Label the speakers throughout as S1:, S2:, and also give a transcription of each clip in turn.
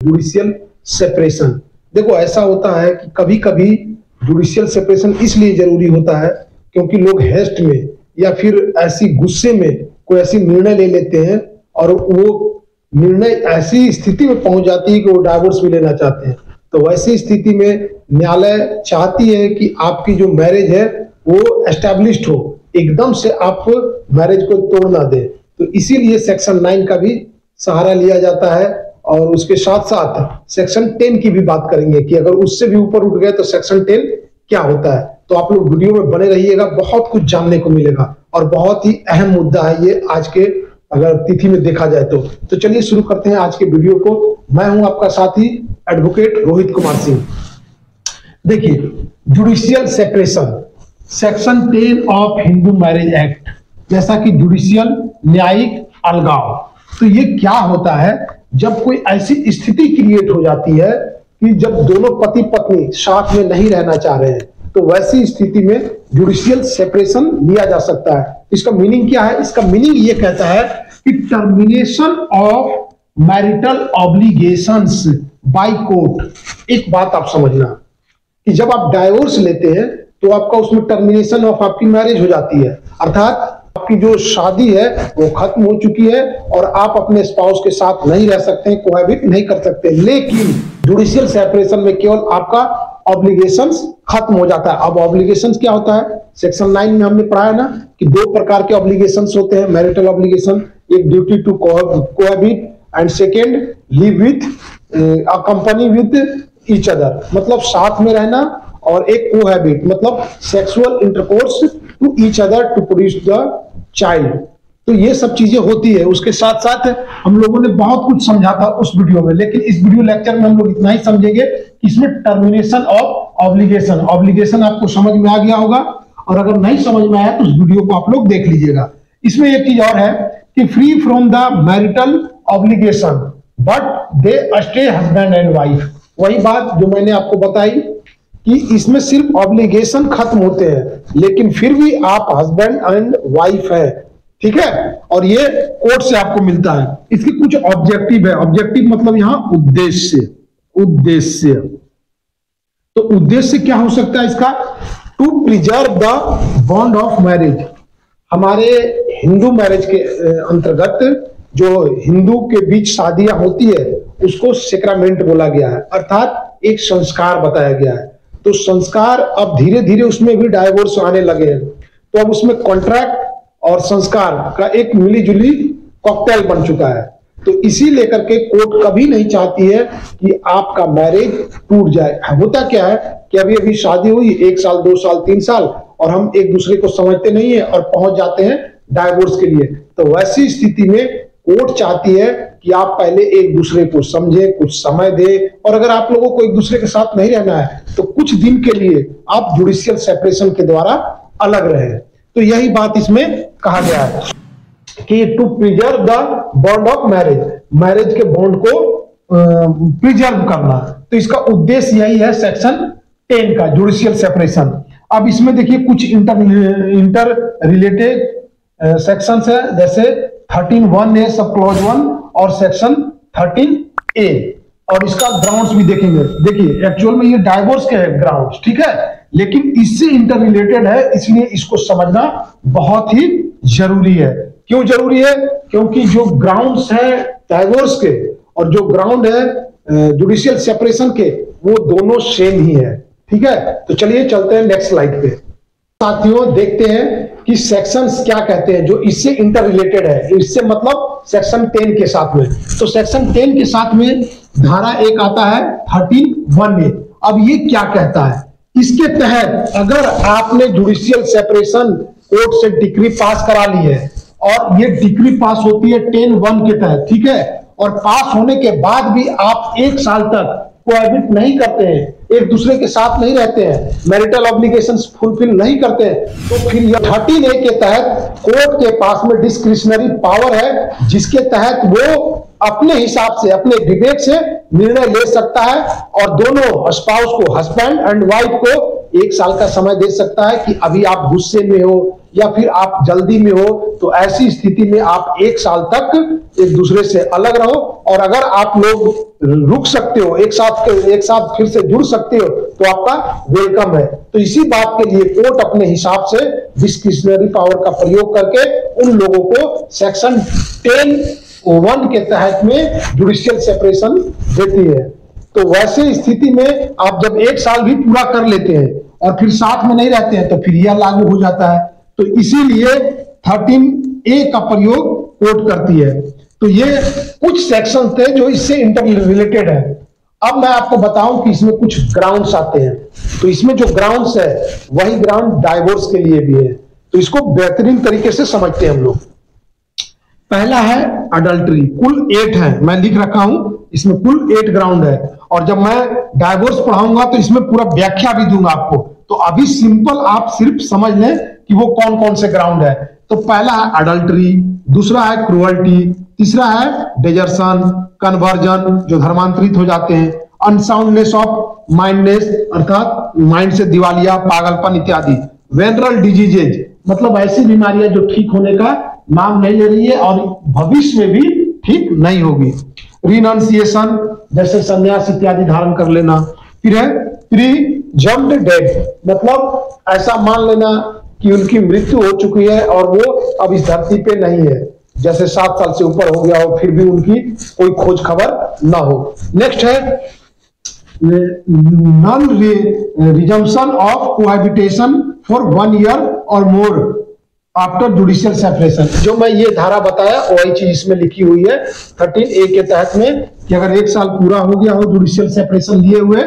S1: Judicial separation. देखो ऐसा होता है कि कभी कभी जुडिशियल सेपरेशन इसलिए जरूरी होता है क्योंकि लोग हेस्ट में या फिर ऐसी गुस्से में कोई ऐसी निर्णय ले लेते हैं और वो निर्णय ऐसी स्थिति में पहुंच जाती है कि वो डाइवोर्स भी लेना चाहते हैं। तो वैसी स्थिति में न्यायालय चाहती है कि आपकी जो मैरिज है वो एस्टैब्लिश्ड हो, एकदम से आप मैरिज को तोड़ ना दे। तो इसीलिए सेक्शन 9 का भी सहारा लिया जाता है और उसके साथ साथ सेक्शन 10 की भी बात करेंगे कि अगर उससे भी ऊपर उठ गए तो सेक्शन 10 क्या होता है। तो आप लोग वीडियो में बने रहिएगा, बहुत कुछ जानने को मिलेगा और बहुत ही अहम मुद्दा है ये आज के अगर तिथि में देखा जाए तो चलिए शुरू करते हैं आज के वीडियो को। मैं हूं आपका साथी एडवोकेट रोहित कुमार सिंह। देखिए judicial separation section 10 of Hindu marriage act, जैसा कि जुडिशियल न्यायिक अलगाव। तो ये क्या होता है, जब कोई ऐसी स्थिति क्रिएट हो जाती है कि जब दोनों पति पत्नी साथ में नहीं रहना चाह रहे हैं, तो वैसी स्थिति में जुडिशियल सेपरेशन लिया जा सकता है। इसका मीनिंग क्या है? इसका मीनिंग ये कहता है कि termination of marital obligations by court. एक बात आप समझना कि जब आप डाइवोर्स लेते हैं तो आपका उसमें टर्मिनेशन ऑफ आपकी मैरिज हो जाती है, अर्थात आपकी जो शादी है वो खत्म हो चुकी है और आप अपने स्पाउस के साथ नहीं रह सकते हैं, कोहैबिट नहीं कर सकते। लेकिन जुडिशियल सेपरेशन में केवल आपका ऑब्लिगेशंस खत्म हो जाता है। अब ऑब्लिगेशंस क्या होता है? सेक्शन 9 में हमने पढ़ा है ना कि 2 प्रकार के ऑब्लिगेशंस होते हैं मैरिटल ऑब्लिगेशन, एक duty to cohabit and second live with company with each other, मतलब साथ में रहना, और एक कोहैबिट मतलब sexual intercourse to each other to produce the child. तो ये सब चीजें होती है। उसके साथ साथ हम लोगों ने बहुत कुछ समझा था उस वीडियो में, लेकिन इस वीडियो लेक्चर में हम लोग इतना ही समझेंगे कि इसमें टर्मिनेशन ऑफ ऑब्लिगेशन आपको समझ में आ गया होगा, और अगर नहीं समझ में आया तो उस वीडियो को आप लोग देख लीजिएगा। इसमें एक चीज और है कि free from the marital obligation but they stay husband and wife. वही बात जो मैंने आपको बताई कि इसमें सिर्फ ऑब्लिगेशन खत्म होते हैं लेकिन फिर भी आप हस्बैंड एंड वाइफ है, ठीक है, और ये कोर्ट से आपको मिलता है। इसकी कुछ ऑब्जेक्टिव है, ऑब्जेक्टिव मतलब यहां उद्देश्य। तो उद्देश्य क्या हो सकता है इसका? To preserve the bond of marriage. हमारे हिंदू मैरिज के अंतर्गत जो हिंदू के बीच शादियां होती है उसको सेक्रामेंट बोला गया है, अर्थात एक संस्कार बताया गया है। तो संस्कार अब धीरे धीरे उसमें भी डाइवोर्स आने लगे हैं, तो अब उसमें कॉन्ट्रैक्ट और संस्कार का एक मिलीजुली कॉकटेल बन चुका है। तो इसी लेकर के कोर्ट कभी नहीं चाहती है कि आपका मैरिज टूट जाए। होता क्या है कि अभी अभी शादी हुई 1 साल 2 साल 3 साल और हम एक दूसरे को समझते नहीं है और पहुंच जाते हैं डाइवोर्स के लिए। तो वैसी स्थिति में कोर्ट चाहती है कि आप पहले एक दूसरे को समझे, कुछ समय दे, और अगर आप लोगों को एक दूसरे के साथ नहीं रहना है तो कुछ दिन के लिए आप जुडिशियल सेपरेशन के द्वारा अलग रहे। तो यही बात इसमें कहा गया है कि to preserve the bond of marriage के बॉन्ड को प्रिजर्व करना। तो इसका उद्देश्य यही है सेक्शन 10 का जुडिशियल सेपरेशन। अब इसमें देखिए कुछ इंटर रिलेटेड सेक्शंस है, जैसे 13(1)(a) सब क्लॉज 1 और सेक्शन 13(a), और इसका ग्राउंड्स भी देखेंगे। देखिए एक्चुअल में ये डाइवोर्स के ग्राउंड्स, ठीक है, लेकिन इससे इंटर रिलेटेड है, इसलिए इसको समझना बहुत ही जरूरी है। क्यों जरूरी है? क्योंकि जो ग्राउंड्स है डाइवोर्स के और जो ग्राउंड है जुडिशियल सेपरेशन के, वो दोनों सेम ही है, ठीक है। तो चलिए चलते हैं नेक्स्ट स्लाइड पे। साथियों देखते हैं कि सेक्शंस क्या कहते हैं जो इससे इंटर रिलेटेड है। इससे मतलब सेक्शन 10 के साथ में। तो सेक्शन 10 के साथ में धारा 1 आता है 13(1)(a). अब ये क्या कहता है? इसके तहत अगर आपने जुडिशियल सेपरेशन कोर्ट से डिक्री पास करा ली है, और ये डिक्री पास होती है 10(1) के तहत, ठीक है, और पास होने के बाद भी आप 1 साल तक कोहैबिट नहीं करते हैं, एक दूसरे के साथ नहीं रहते हैं, मैरिटल ऑब्लिगेशंस फुलफिल नहीं करते हैं, तो फिर यह 13(a) के तहत कोर्ट के पास में डिस्क्रिशनरी पावर है, जिसके तहत वो अपने हिसाब से, अपने विवेक से निर्णय ले सकता है और दोनों स्पाउस को, हस्बैंड एंड वाइफ को 1 साल का समय दे सकता है कि अभी आप गुस्से में हो या फिर आप जल्दी में हो, तो ऐसी स्थिति में आप 1 साल तक एक दूसरे से अलग रहो। और अगर आप लोग रुक सकते हो, एक साथ फिर से जुड़ सकते हो, तो आपका वेलकम है। तो इसी बात के लिए कोर्ट अपने हिसाब से डिस्क्रिशनरी पावर का प्रयोग करके उन लोगों को सेक्शन 10(1) के तहत में जुडिशियल सेपरेशन देती है। तो वैसे स्थिति में आप जब 1 साल भी पूरा कर लेते हैं और फिर साथ में नहीं रहते हैं, तो फिर यह लागू हो जाता है। तो इसीलिए 13A का प्रयोग कोर्ट करती है। तो ये कुछ सेक्शन थे जो इससे इंटर रिलेटेड है। अब मैं आपको बताऊं कि इसमें कुछ ग्राउंड्स आते हैं। तो इसमें जो ग्राउंड्स है वही ग्राउंड डाइवोर्स के लिए भी है। तो इसको बेहतरीन तरीके से समझते हैं हम लोग। पहला है अडल्ट्री, कुल 8 है, मैं लिख रखा हूं, इसमें कुल 8 ग्राउंड है। और जब मैं डाइवोर्स पढ़ाऊंगा तो इसमें पूरा व्याख्या भी दूंगा आपको। तो अभी सिंपल आप सिर्फ समझ लें कि वो कौन कौन से ग्राउंड है। तो पहला है अडल्ट्री, दूसरा है क्रूअल्टी, तीसरा है डेजर्सन, कन्वर्जन जो धर्मांतरित हो जाते हैं, अनसाउंडनेस ऑफ माइंडनेस अर्थात माइंड से दिवालिया, पागलपन इत्यादि, वेनरल डिजीजेज मतलब ऐसी बीमारियां जो ठीक होने का नाम नहीं ले रही है और भविष्य में भी ठीक नहीं होगी, रिनाउंसिएशन जैसे संन्यास इत्यादि धारण कर लेना। फिर है प्रीजम्ड डेड मतलब ऐसा मान लेना कि उनकी मृत्यु हो चुकी है और वो अब इस धरती पे नहीं है, जैसे 7 साल से ऊपर हो गया हो फिर भी उनकी कोई खोज खबर ना हो। नेक्स्ट है non resumption of cohabitation for 1 year और मोर आफ्टर जुडिशियल सेपरेशन। जो मैं ये धारा बताया वही चीज इसमें लिखी हुई है 13A के तहत में कि अगर 1 साल पूरा हो गया हो जुडिशियल सेपरेशन लिए हुए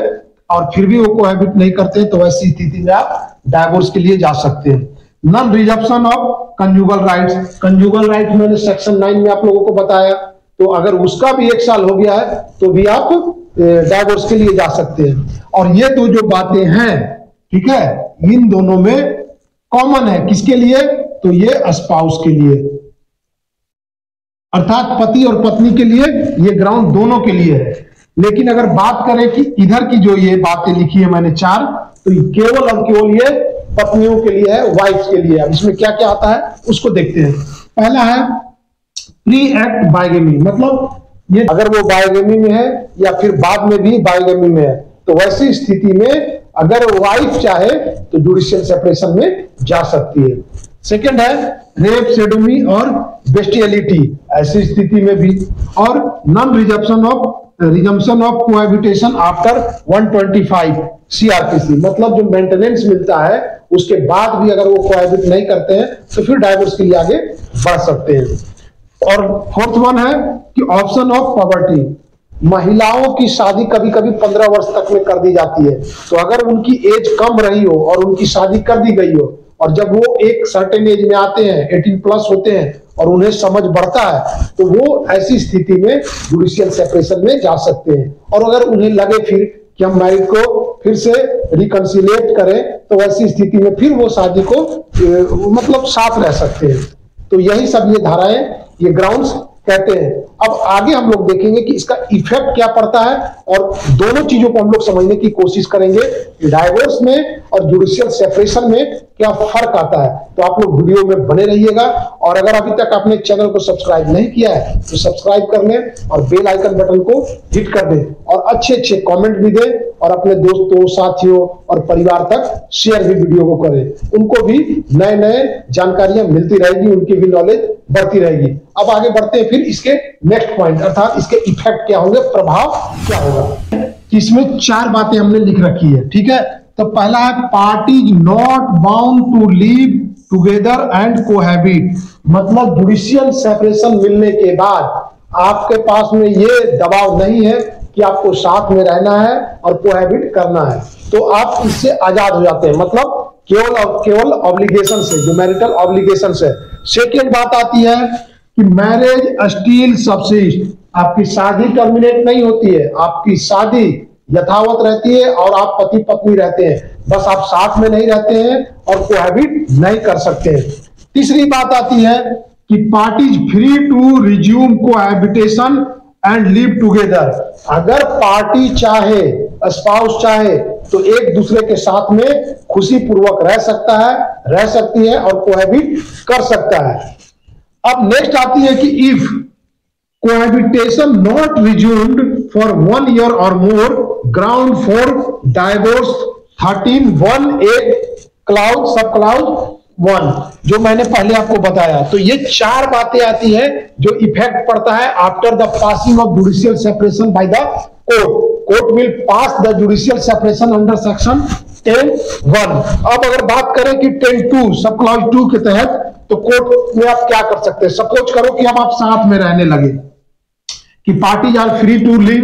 S1: और फिर भी वो कोहैबिट नहीं करते तो वैसी स्थिति में आप डाइवोर्स के लिए जा सकते हैं। Non resumption of conjugal rights, conjugal right मैंने सेक्शन 9 में आप लोगों को बताया। तो अगर उसका भी 1 साल हो गया है तो भी आप डाइवोर्स के लिए जा सकते हैं। और ये दो जो बातें हैं, ठीक है, इन दोनों में कॉमन है किसके लिए, तो ये स्पाउस के लिए अर्थात पति और पत्नी के लिए ये ग्राउंड दोनों के लिए है। लेकिन अगर बात करें कि इधर की जो ये बातें लिखी है मैंने 4, तो केवल और केवल ये पत्नियों के लिए है, वाइफ्स के लिए। अब इसमें क्या क्या आता है उसको देखते हैं। पहला है प्री एक्ट बाइगेमी मतलब ये अगर वो बाइगेमी में है या फिर बाद में भी बाइगेमी में है तो वैसी स्थिति में अगर वाइफ चाहे तो जुडिशियल सेपरेशन में जा सकती है। सेकंड है रेप, सेडोमी और बेस्टियलिटी ऐसी स्थिति में भी। और non resumption of cohabitation after 125 CRPC मतलब जो मेंटेनेंस मिलता है उसके बाद भी अगर वो कोहैबिट नहीं करते हैं तो फिर डाइवोर्स के लिए आगे बढ़ सकते हैं। और फोर्थ वन है कि ऑप्शन ऑफ पॉवर्टी, महिलाओं की शादी कभी कभी 15 वर्ष तक में कर दी जाती है। तो अगर उनकी एज कम रही हो और उनकी शादी कर दी गई हो और जब वो एक सर्टेन एज में आते हैं 18+ होते हैं और उन्हें समझ बढ़ता है तो वो ऐसी स्थिति में जुडिशियल सेपरेशन में जा सकते हैं। और अगर उन्हें लगे फिर कि हम मैरिज को फिर से रिकंसिलिएट करें तो वैसी स्थिति में फिर वो शादी को मतलब साथ रह सकते हैं। तो यही सब ये धाराएं, ये ग्राउंड्स कहते हैं। अब आगे हम लोग देखेंगे कि इसका इफेक्ट क्या पड़ता है और दोनों चीजों को हम लोग समझने की कोशिश करेंगे, डाइवोर्स में और जुडिशियल सेपरेशन में क्या फर्क आता है। तो आप लोग वीडियो में बने रहिएगा। और अगर अभी तक आपने चैनल को सब्सक्राइब नहीं किया है तो सब्सक्राइब कर लें और बेल आइकन बटन को हिट कर दें और अच्छे अच्छे कमेंट भी दें और अपने दोस्तों, साथियों और परिवार तक शेयर भी वीडियो को करें। उनको भी नए नए जानकारियां मिलती रहेगी, उनकी भी नॉलेज बढ़ती रहेगी। अब आगे बढ़ते हैं फिर इसके नेक्स्ट पॉइंट अर्थात इसके इफेक्ट क्या होंगे, प्रभाव क्या होगा। इसमें 4 बातें हमने लिख रखी है, ठीक है। तो पहला है parties not bound to live together and cohabit मतलब जुडिशियल सेपरेशन मिलने के बाद आपके पास में ये दबाव नहीं है कि आपको साथ में रहना है और कोहैबिट करना है। तो आप इससे आजाद हो जाते हैं मतलब केवल ऑब्लिगेशन से, जो मैरिटल ऑब्लिगेशन से। सेकेंड बात आती है कि मैरिज स्टिल सब्सिस्ट, आपकी शादी टर्मिनेट नहीं होती है, आपकी शादी यथावत रहती है और आप पति पत्नी रहते हैं, बस आप साथ में नहीं रहते हैं और कोहैबिट नहीं कर सकते हैं। तीसरी बात आती है कि parties free to resume cohabitation and live together, अगर पार्टी चाहे स्पाउस चाहे तो एक दूसरे के साथ में खुशी पूर्वक रह सकता है, रह सकती है और कोहैबिट कर सकता है। अब नेक्स्ट आती है कि if cohabitation not resumed for 1 year or more, ground for divorce 13(1)(a) clause sub clause 1, जो मैंने पहले आपको बताया। तो ये 4 बातें आती हैं जो इफेक्ट पड़ता है after the passing of judicial separation by the court. Court will pass the judicial separation under section 10(1). अब अगर बात करें कि 10(2) सब क्लॉज 2 के तहत, तो कोर्ट में आप क्या कर सकते हैं। सपोज करो कि अब आप साथ में रहने लगे, कि parties are free to live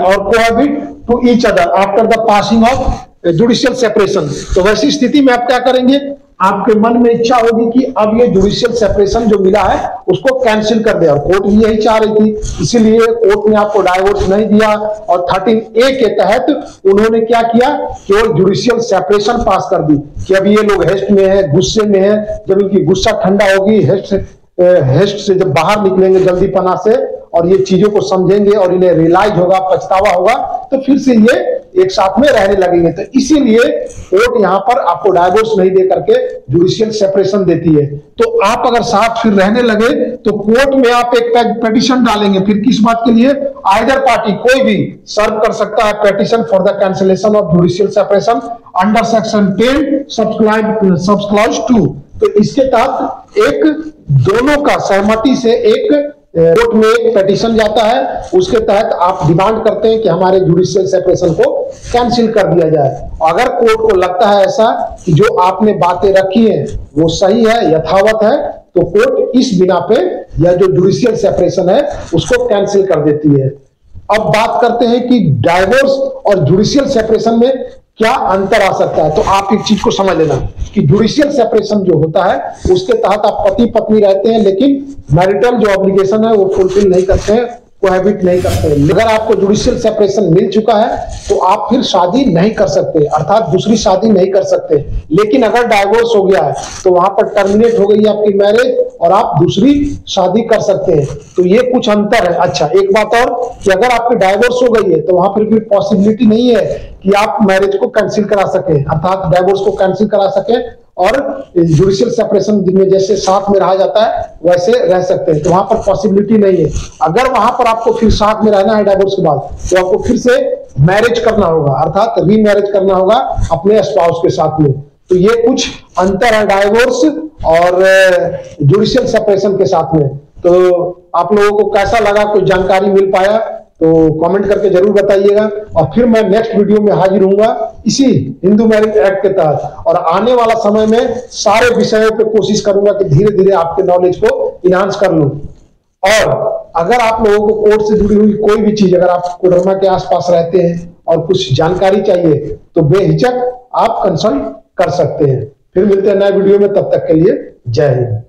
S1: or cohabit to each other after the passing of judicial separation. तो वैसी स्थिति में आप क्या करेंगे, आपके मन में इच्छा होगी कि अब ये जुडिशियल सेपरेशन जो मिला है उसको कैंसिल कर दे, और कोर्ट भी यही चाह रही थी, इसीलिए कोर्ट ने आपको डाइवोर्स नहीं दिया और 13(a) के तहत उन्होंने क्या किया, केवल जुडिशियल सेपरेशन पास कर दी कि अब ये लोग हेस्ट में है, गुस्से में है। जब इनकी गुस्सा ठंडा होगी, हेस्ट से जब बाहर निकलेंगे जल्दी पना से और ये चीजों को समझेंगे और इन्हें रियलाइज होगा, पछतावा होगा, तो फिर से ये एक साथ में रहने लगेंगे। तो इसीलिए कोर्ट यहाँ पर आपको डाइवोर्स नहीं दे करके जुडिशियल सेपरेशन देती है। तो आप अगर साथ फिर रहने लगे तो कोर्ट में आप एक पिटीशन डालेंगे, फिर किस बात के लिए, आइदर पार्टी कोई भी सर्व कर सकता है petition for the cancellation of judicial separation under section 10 sub clause 2। तो इसके तहत एक दोनों का सहमति से एक कोर्ट में एक पिटीशन जाता है, उसके तहत आप डिमांड करते हैं कि हमारे जुडिशियल सेपरेशन को कैंसिल कर दिया जाए। अगर कोर्ट को लगता है ऐसा कि जो आपने बातें रखी हैं वो सही है, यथावत है, तो कोर्ट इस बिना पे या जो जुडिशियल सेपरेशन है उसको कैंसिल कर देती है। अब बात करते हैं कि डाइवोर्स और जुडिशियल सेपरेशन में क्या अंतर आ सकता है। तो आप एक चीज को समझ लेना कि जुडिशियल सेपरेशन जो होता है उसके तहत आप पति पत्नी रहते हैं, लेकिन मैरिटल जो ऑब्लिगेशन है वो फुलफिल नहीं करते हैं, कोहैबिट नहीं करते हैं। अगर आपको जुडिशियल सेपरेशन मिल चुका है तो आप फिर शादी नहीं कर सकते, अर्थात दूसरी शादी नहीं कर सकते। लेकिन अगर डाइवोर्स हो गया है तो वहां पर टर्मिनेट हो गई आपकी मैरिज और आप दूसरी शादी कर सकते हैं। तो ये कुछ अंतर है। अच्छा, एक बात और कि अगर आपकी डाइवोर्स हो गई है तो वहां पर भी पॉसिबिलिटी नहीं है कि आप मैरिज को कैंसिल करा सके, अर्थात डाइवोर्स को कैंसिल करा सके और जुडिशियल सेपरेशन में जैसे साथ में रहा जाता है वैसे रह सकते हैं। तो वहां पर पॉसिबिलिटी नहीं है। अगर वहां पर आपको फिर साथ में रहना है डाइवोर्स के बाद तो आपको फिर से मैरिज करना होगा, अर्थात रीमैरिज करना होगा अपने स्पाउस के साथ में। तो ये कुछ अंतर है डाइवोर्स और जुडिशियल सेपरेशन के साथ में। तो आप लोगों को कैसा लगा, कोई जानकारी मिल पाया तो कमेंट करके जरूर बताइएगा। और फिर मैं नेक्स्ट वीडियो में हाजिर होऊंगा इसी हिंदू मैरिज एक्ट के तहत, और आने वाला समय में सारे विषयों पे कोशिश करूंगा कि धीरे धीरे आपके नॉलेज को इनहांस कर लूं। और अगर आप लोगों को कोर्ट से जुड़ी हुई कोई भी चीज, अगर आप कोडरमा के आसपास रहते हैं और कुछ जानकारी चाहिए तो बेहिचक आप कंसल्ट कर सकते हैं। फिर मिलते हैं नए वीडियो में, तब तक के लिए जय हिंद।